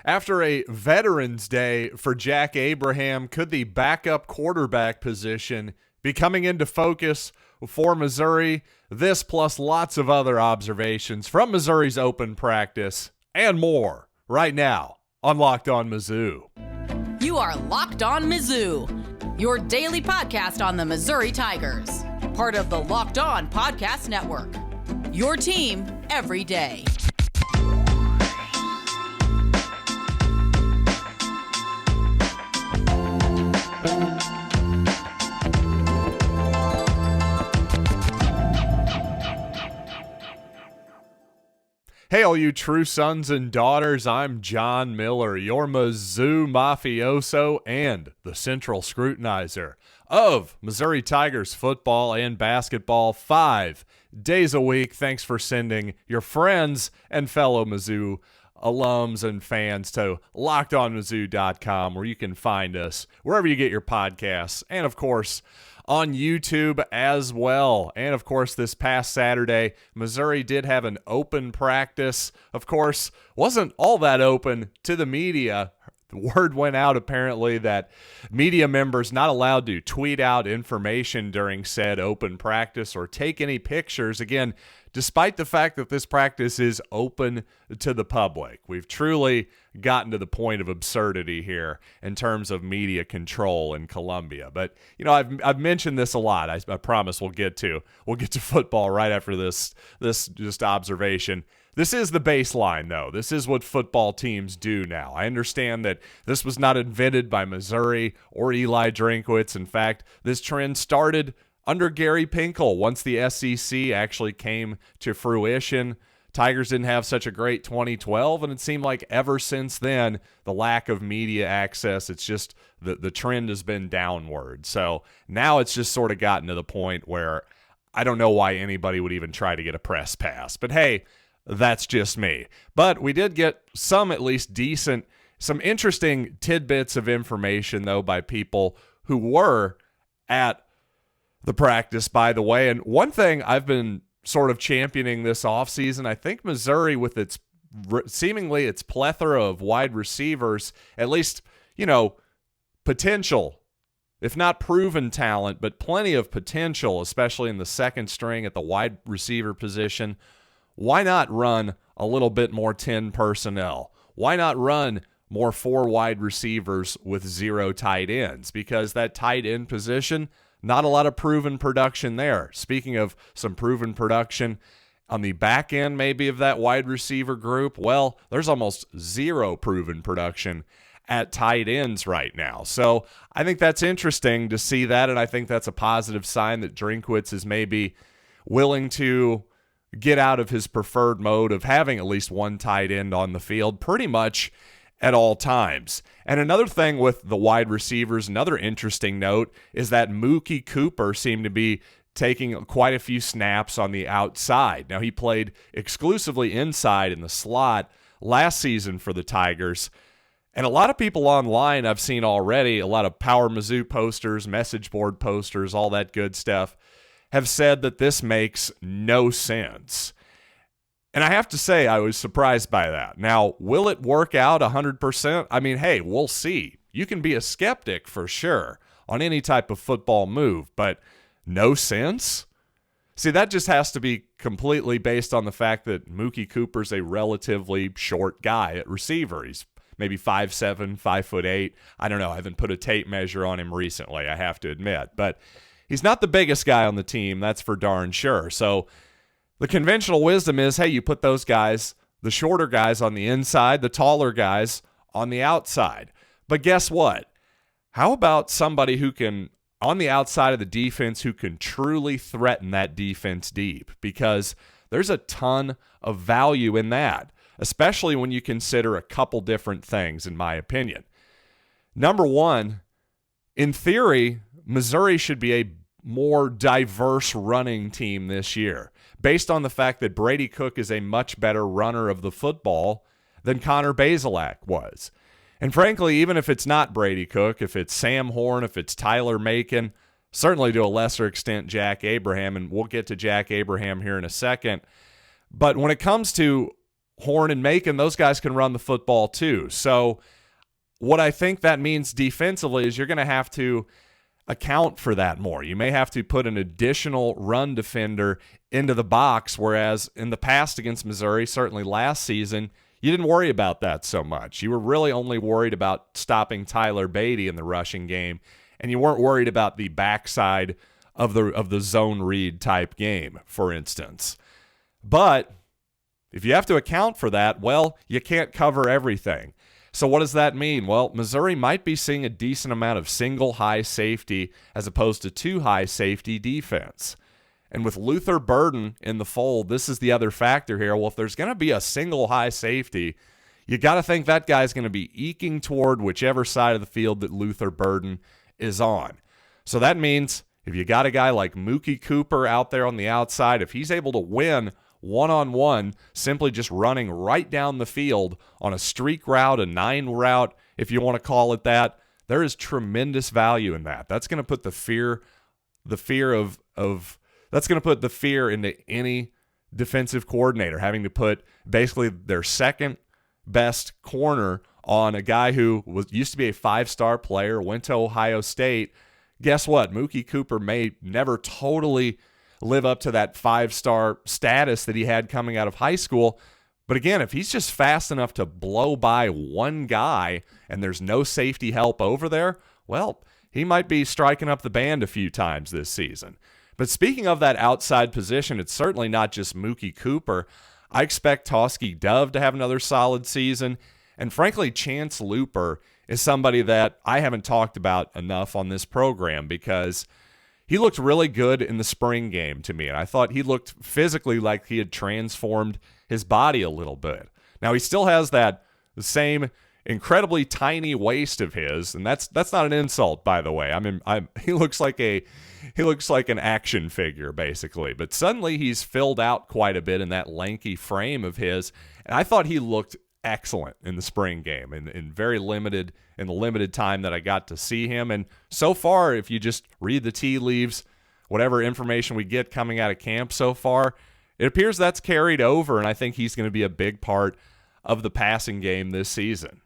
After a Veterans Day for Jack Abraham, could the backup quarterback position be coming into focus for Missouri? This plus lots of other observations from Missouri's open practice and more right now on Locked On Mizzou. You are Locked On Mizzou, your daily podcast on the Missouri Tigers, part of the Locked On Podcast Network, your team every day. Hey, all you true sons and daughters, I'm John Miller, your Mizzou mafioso and the central scrutinizer of Missouri Tigers football and basketball 5 days a week. Thanks for sending your friends and fellow Mizzou alums and fans to lockedonmizzou.com, where you can find us wherever you get your podcasts, and of course on YouTube as well. And of course, this past Saturday, Missouri did have an open practice. Of course, wasn't all that open to the media. The word went out apparently that media members not allowed to tweet out information during said open practice or take any pictures. Again, despite the fact that this practice is open to the public. We've truly gotten to the point of absurdity here in terms of media control in Columbia. But, you know, I've mentioned this a lot. I promise we'll get to football right after this just observation. This is the baseline, though. This is what football teams do now. I understand that this was not invented by Missouri or Eli Drinkwitz. In fact, this trend started under Gary Pinkel once the SEC actually came to fruition. Tigers didn't have such a great 2012, and it seemed like ever since then, the lack of media access, it's just the trend has been downward. So now it's just sort of gotten to the point where I don't know why anybody would even try to get a press pass. But hey, that's just me. But we did get some at least decent, some interesting tidbits of information, though, by people who were at the practice, by the way. And one thing I've been sort of championing this offseason, I think Missouri, with its seemingly its plethora of wide receivers, at least, you know, potential, if not proven talent, but plenty of potential, especially in the second string at the wide receiver position. Why not run a little bit more 10 personnel? Why not run more 4 wide receivers with 0 tight ends? Because that tight end position, not a lot of proven production there. Speaking of some proven production on the back end maybe of that wide receiver group, well, there's almost 0 proven production at tight ends right now. So I think that's interesting to see that, and I think that's a positive sign that Drinkwitz is maybe willing to get out of his preferred mode of having at least one tight end on the field pretty much at all times. And another thing with the wide receivers, another interesting note, is that Mookie Cooper seemed to be taking quite a few snaps on the outside. Now, he played exclusively inside in the slot last season for the Tigers. And a lot of people online I've seen already, a lot of Power Mizzou posters, message board posters, all that good stuff, have said that this makes no sense. And I have to say, I was surprised by that. Now, will it work out 100%? I mean, hey, we'll see. You can be a skeptic for sure on any type of football move, but no sense? See, that just has to be completely based on the fact that Mookie Cooper's a relatively short guy at receiver. He's maybe 5'7", 5'8". I don't know. I haven't put a tape measure on him recently, I have to admit. But he's not the biggest guy on the team, that's for darn sure. So the conventional wisdom is, hey, you put those guys, the shorter guys on the inside, the taller guys on the outside. But guess what? How about somebody who can, on the outside of the defense, who can truly threaten that defense deep? Because there's a ton of value in that, especially when you consider a couple different things, in my opinion. Number one, in theory, Missouri should be a more diverse running team this year, based on the fact that Brady Cook is a much better runner of the football than Connor Bazelak was. And frankly, even if it's not Brady Cook, if it's Sam Horn, if it's Tyler Macon, certainly to a lesser extent Jack Abraham, and we'll get to Jack Abraham here in a second. But when it comes to Horn and Macon, those guys can run the football too. So what I think that means defensively is you're going to have to account for that more. You may have to put an additional run defender into the box, whereas in the past against Missouri, certainly last season, you didn't worry about that so much. You were really only worried about stopping Tyler Beatty in the rushing game, and you weren't worried about the backside of the zone read type game, for instance. But if you have to account for that, well, you can't cover everything. So what does that mean? Well, Missouri might be seeing a decent amount of single high safety as opposed to two high safety defense. And with Luther Burden in the fold, this is the other factor here. Well, if there's going to be a single high safety, you got to think that guy's going to be eking toward whichever side of the field that Luther Burden is on. So that means if you got a guy like Mookie Cooper out there on the outside, if he's able to win one-on-one, simply just running right down the field on a streak route, a 9 route, if you want to call it that, there is tremendous value in that. That's going to put the fear into any defensive coordinator, having to put basically their second best corner on a guy who used to be a 5-star player, went to Ohio State. Guess what? Mookie Cooper may never totally live up to that 5-star status that he had coming out of high school. But again, if he's just fast enough to blow by one guy and there's no safety help over there, well, he might be striking up the band a few times this season. But speaking of that outside position, it's certainly not just Mookie Cooper. I expect Toski Dove to have another solid season. And frankly, Chance Looper is somebody that I haven't talked about enough on this program because he looked really good in the spring game to me, and I thought he looked physically like he had transformed his body a little bit. Now, he still has the same incredibly tiny waist of his, and that's not an insult, by the way. He looks like an action figure, basically. But suddenly he's filled out quite a bit in that lanky frame of his, and I thought he looked excellent in the spring game in the limited time that I got to see him. And so far, if you just read the tea leaves, whatever information we get coming out of camp so far, it appears that's carried over, and I think he's going to be a big part of the passing game this season.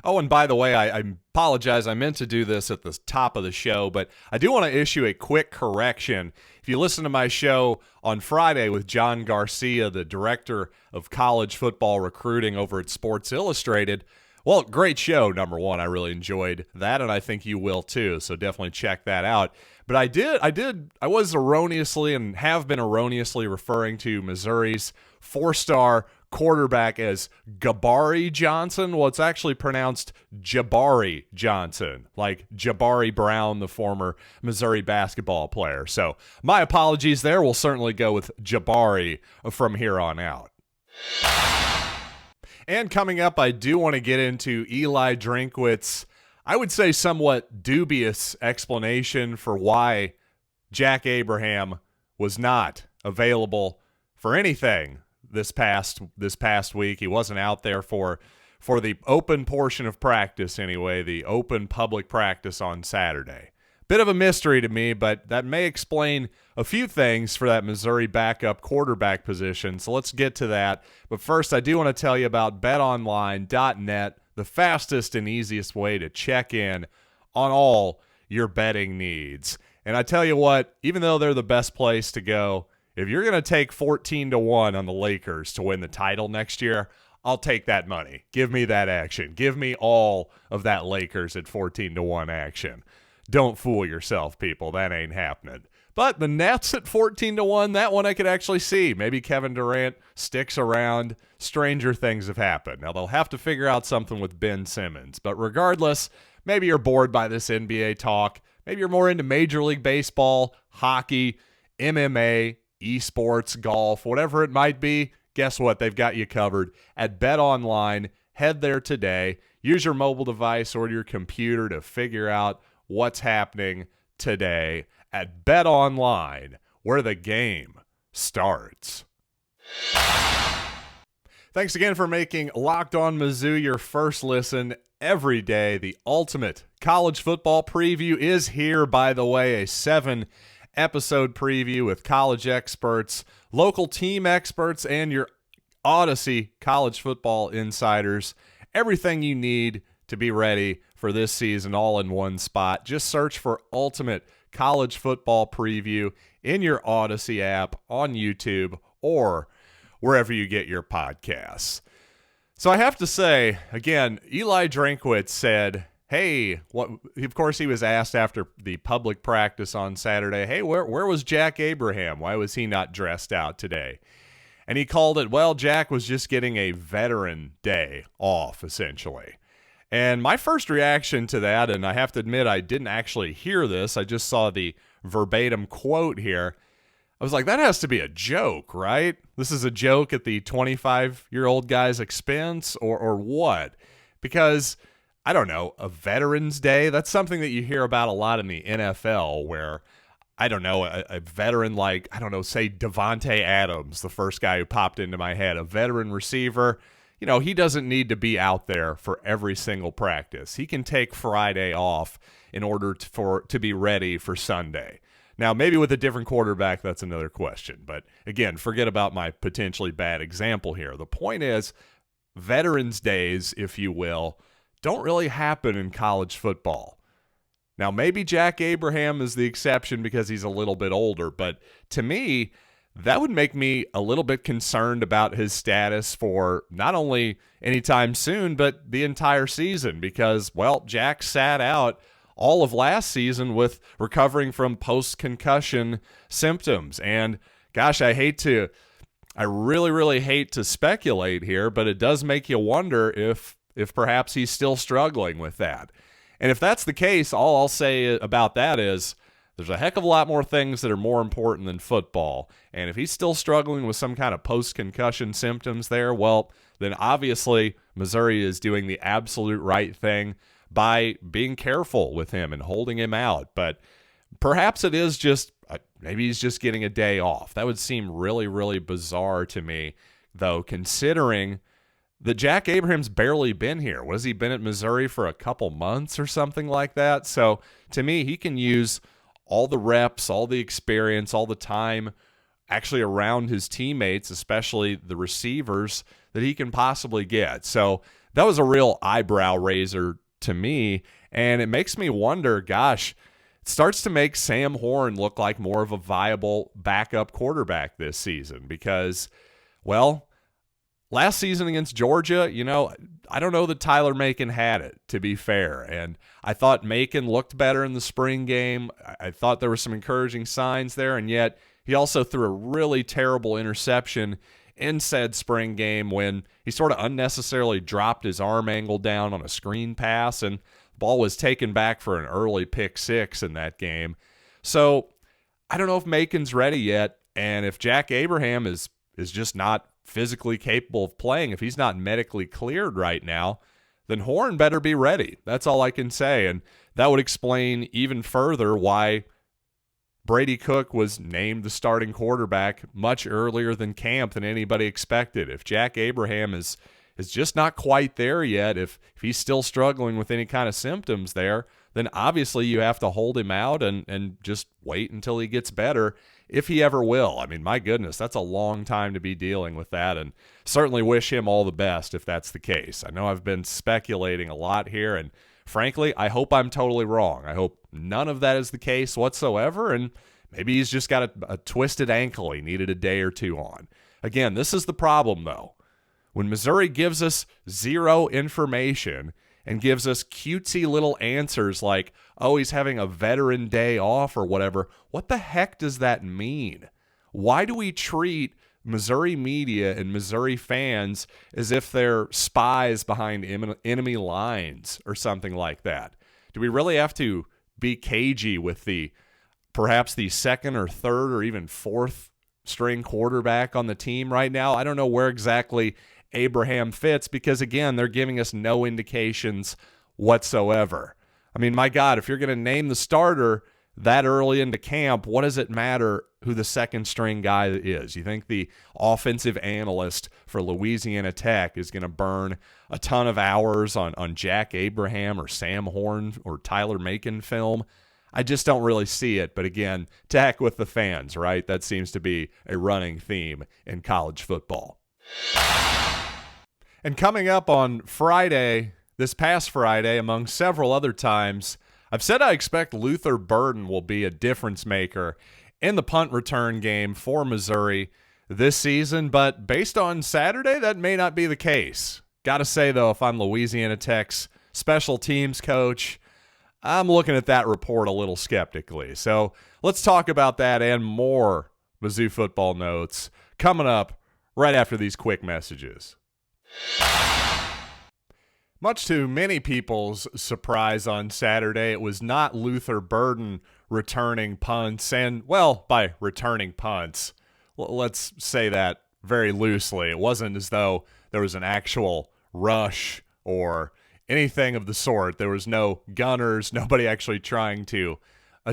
Oh, and by the way, I apologize. I meant to do this at the top of the show, but I do want to issue a quick correction. If you listen to my show on Friday with John Garcia, the director of college football recruiting over at Sports Illustrated, well, great show, number one. I really enjoyed that, and I think you will too, so definitely check that out. But I was erroneously and have been erroneously referring to Missouri's 4-star quarterback as Gabari Johnson. Well, it's actually pronounced Jabari Johnson, like Jabari Brown, the former Missouri basketball player. So my apologies there. We'll certainly go with Jabari from here on out. And coming up, I do want to get into Eli Drinkwitz's, I would say, somewhat dubious explanation for why Jack Abraham was not available for anything this past week. He wasn't out there for the open portion of practice anyway, the open public practice on Saturday. Bit of a mystery to me, but that may explain a few things for that Missouri backup quarterback position. So let's get to that. But first, I do want to tell you about betonline.net, the fastest and easiest way to check in on all your betting needs. And I tell you what, even though they're the best place to go, if you're going to take 14-1 on the Lakers to win the title next year, I'll take that money. Give me that action. Give me all of that Lakers at 14-1 action. Don't fool yourself, people. That ain't happening. But the Nets at 14-1, that one I could actually see. Maybe Kevin Durant sticks around. Stranger things have happened. Now, they'll have to figure out something with Ben Simmons. But regardless, maybe you're bored by this NBA talk. Maybe you're more into Major League Baseball, hockey, MMA, esports, golf, whatever it might be. Guess what? They've got you covered at BetOnline. Head there today. Use your mobile device or your computer to figure out what's happening today at BetOnline, where the game starts. Thanks again for making Locked On Mizzou your first listen every day. The ultimate college football preview is here, by the way, a 7 episode preview with college experts, local team experts, and your Odyssey college football insiders. Everything you need to be ready for this season all in one spot. Just search for Ultimate College Football Preview in your Odyssey app, on YouTube, or wherever you get your podcasts. So I have to say, again, Eli Drinkwitz said, hey, of course he was asked after the public practice on Saturday, hey, where was Jack Abraham? Why was he not dressed out today? And he called it, well, Jack was just getting a veteran day off, essentially. And my first reaction to that, and I have to admit I didn't actually hear this, I just saw the verbatim quote here. I was like, that has to be a joke, right? This is a joke at the 25-year-old guy's expense, or what? Because, I don't know, a Veterans Day, that's something that you hear about a lot in the NFL where, I don't know, a veteran like, I don't know, say Devontae Adams, the first guy who popped into my head, a veteran receiver. You know, he doesn't need to be out there for every single practice. He can take Friday off in order to be ready for Sunday. Now, maybe with a different quarterback, that's another question. But again, forget about my potentially bad example here. The point is, Veterans Days, if you will, don't really happen in college football. Now, maybe Jack Abraham is the exception because he's a little bit older, but to me, that would make me a little bit concerned about his status for not only anytime soon, but the entire season because, well, Jack sat out all of last season with recovering from post-concussion symptoms. And gosh, I really, really hate to speculate here, but it does make you wonder if perhaps he's still struggling with that. And if that's the case, all I'll say about that is there's a heck of a lot more things that are more important than football. And if he's still struggling with some kind of post-concussion symptoms there, well, then obviously Missouri is doing the absolute right thing by being careful with him and holding him out. But perhaps it is just, maybe he's just getting a day off. That would seem really, really bizarre to me, though, considering that Jack Abraham's barely been here. What has he been at Missouri for a couple months or something like that? So to me, he can use all the reps, all the experience, all the time actually around his teammates, especially the receivers, that he can possibly get. So that was a real eyebrow raiser to me, and it makes me wonder, gosh, it starts to make Sam Horn look like more of a viable backup quarterback this season because, well, last season against Georgia, you know, I don't know that Tyler Macon had it, to be fair. And I thought Macon looked better in the spring game. I thought there were some encouraging signs there, and yet he also threw a really terrible interception in said spring game when he sort of unnecessarily dropped his arm angle down on a screen pass, and the ball was taken back for an early pick six in that game. So I don't know if Macon's ready yet, and if Jack Abraham is just not physically capable of playing, if he's not medically cleared right now, then Horn better be ready. That's all I can say. And that would explain even further why Brady Cook was named the starting quarterback much earlier than camp than anybody expected. If Jack Abraham is just not quite there yet, if he's still struggling with any kind of symptoms there, then obviously you have to hold him out and just wait until he gets better, if he ever will. I mean, my goodness, that's a long time to be dealing with that, and certainly wish him all the best if that's the case. I know I've been speculating a lot here, and frankly, I hope I'm totally wrong. I hope none of that is the case whatsoever, and maybe he's just got a twisted ankle he needed a day or two on. Again, this is the problem, though. When Missouri gives us zero information and gives us cutesy little answers like, oh, he's having a veteran day off or whatever, what the heck does that mean? Why do we treat Missouri media and Missouri fans as if they're spies behind enemy lines or something like that? Do we really have to be cagey with perhaps the second or third or even fourth string quarterback on the team right now? I don't know where exactly Abraham fits because, again, they're giving us no indications whatsoever. I mean, my God, if you're going to name the starter that early into camp, what does it matter who the second string guy is? You think the offensive analyst for Louisiana Tech is going to burn a ton of hours on Jack Abraham or Sam Horn or Tyler Macon film? I just don't really see it. But again, to heck with the fans, right? That seems to be a running theme in college football. And coming up on Friday, this past Friday, among several other times, I've said I expect Luther Burden will be a difference maker in the punt return game for Missouri this season, but based on Saturday, that may not be the case. Got to say, though, if I'm Louisiana Tech's special teams coach, I'm looking at that report a little skeptically. So let's talk about that and more Mizzou football notes coming up right after these quick messages. Much to many people's surprise on Saturday, it was not Luther Burden returning punts, and, well, by returning punts, let's say that very loosely. It wasn't as though there was an actual rush or anything of the sort. There was no gunners, nobody actually trying to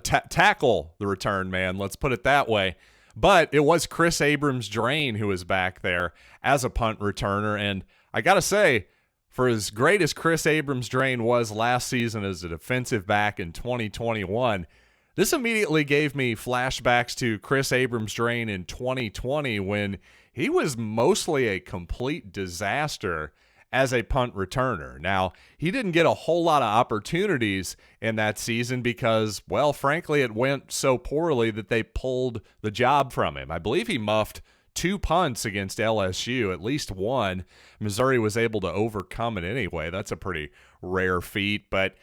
tackle the return man, let's put it that way. But it was Chris Abrams Drain who was back there as a punt returner, and I got to say, for as great as Chris Abrams Drain was last season as a defensive back in 2021, this immediately gave me flashbacks to Chris Abrams Drain in 2020 when he was mostly a complete disaster as a punt returner. Now, he didn't get a whole lot of opportunities in that season because, well, frankly, it went so poorly that they pulled the job from him. I believe he muffed 2 punts against LSU, at least one. Missouri was able to overcome it anyway. That's a pretty rare feat, but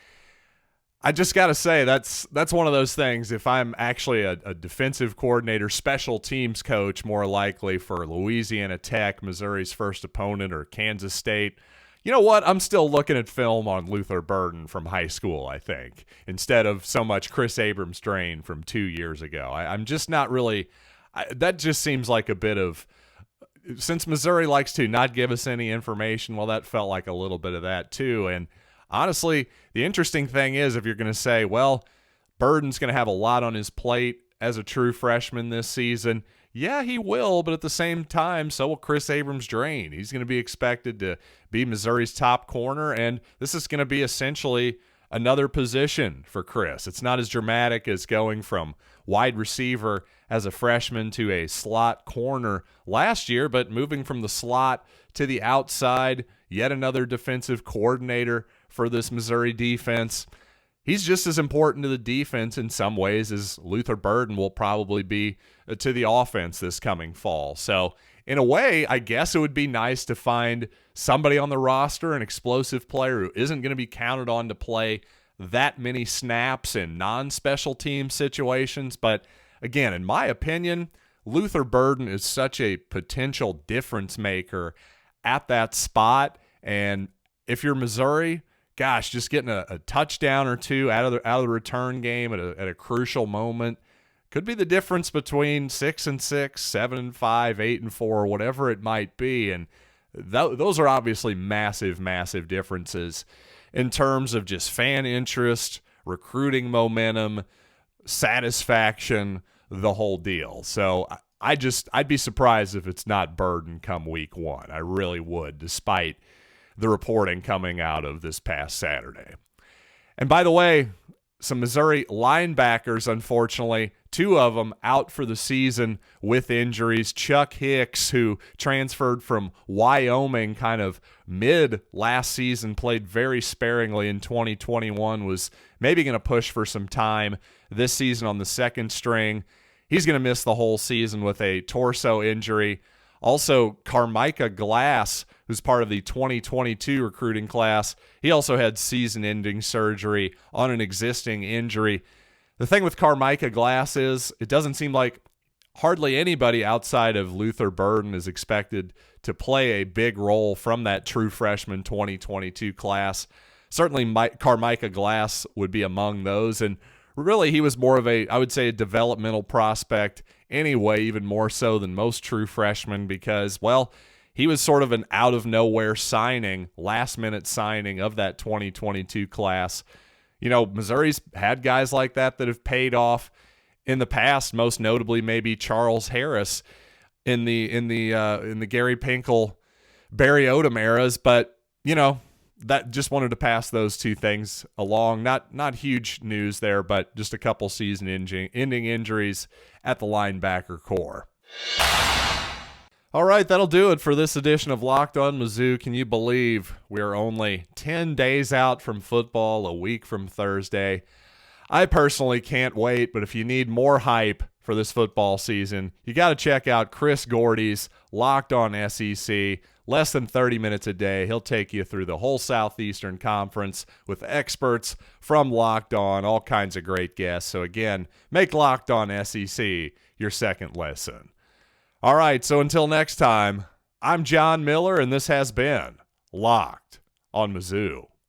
I just got to say that's one of those things. If I'm actually a defensive coordinator, special teams coach, more likely for Louisiana Tech, Missouri's first opponent, or Kansas State, you know what? I'm still looking at film on Luther Burden from high school, I think, instead of so much Chris Abrams Drain from 2 years ago. I'm just not really that just seems like a bit of, since Missouri likes to not give us any information, well, that felt like a little bit of that too. And honestly, the interesting thing is, if you're going to say, well, Burden's going to have a lot on his plate as a true freshman this season, yeah, he will, but at the same time, so will Chris Abrams Drain. He's going to be expected to be Missouri's top corner, and this is going to be essentially another position for Chris. It's not as dramatic as going from wide receiver as a freshman to a slot corner last year, but moving from the slot to the outside, yet another defensive coordinator for this Missouri defense. He's just as important to the defense in some ways as Luther Burden will probably be to the offense this coming fall. So in a way, I guess it would be nice to find somebody on the roster, an explosive player who isn't going to be counted on to play that many snaps in non-special team situations. But again, in my opinion, Luther Burden is such a potential difference maker at that spot. And if you're Missouri, gosh, just getting a touchdown or two out of the return game at a crucial moment could be the difference between 6-6, 7-5, 8-4, whatever it might be. And those are obviously massive, massive differences in terms of just fan interest, recruiting momentum, satisfaction, the whole deal. So I'd be surprised if it's not Burden come week 1. I really would, despite the reporting coming out of this past Saturday. And by the way, some Missouri linebackers, unfortunately, 2 of them out for the season with injuries. Chuck Hicks, who transferred from Wyoming kind of mid last season, played very sparingly in 2021, was maybe going to push for some time this season on the second string. He's going to miss the whole season with a torso injury. Also, Carmicah Glass, who's part of the 2022 recruiting class, he also had season-ending surgery on an existing injury. The thing with Carmicah Glass is it doesn't seem like hardly anybody outside of Luther Burden is expected to play a big role from that true freshman 2022 class. Certainly Carmicah Glass would be among those, and really he was more of a developmental prospect anyway, even more so than most true freshmen because, well, he was sort of an out-of-nowhere signing, last-minute signing of that 2022 class. You know, Missouri's had guys like that have paid off in the past, most notably maybe Charles Harris in the Gary Pinkel, Barry Odom eras. But, you know, that just wanted to pass those two things along. Not huge news there, but just a couple season-ending injuries at the linebacker core. All right, that'll do it for this edition of Locked On Mizzou. Can you believe we're only 10 days out from football, a week from Thursday? I personally can't wait, but if you need more hype for this football season, you got to check out Chris Gordy's Locked On SEC. Less than 30 minutes a day. He'll take you through the whole Southeastern Conference with experts from Locked On, all kinds of great guests. So again, make Locked On SEC your second lesson. All right, so until next time, I'm John Miller, and this has been Locked on Mizzou.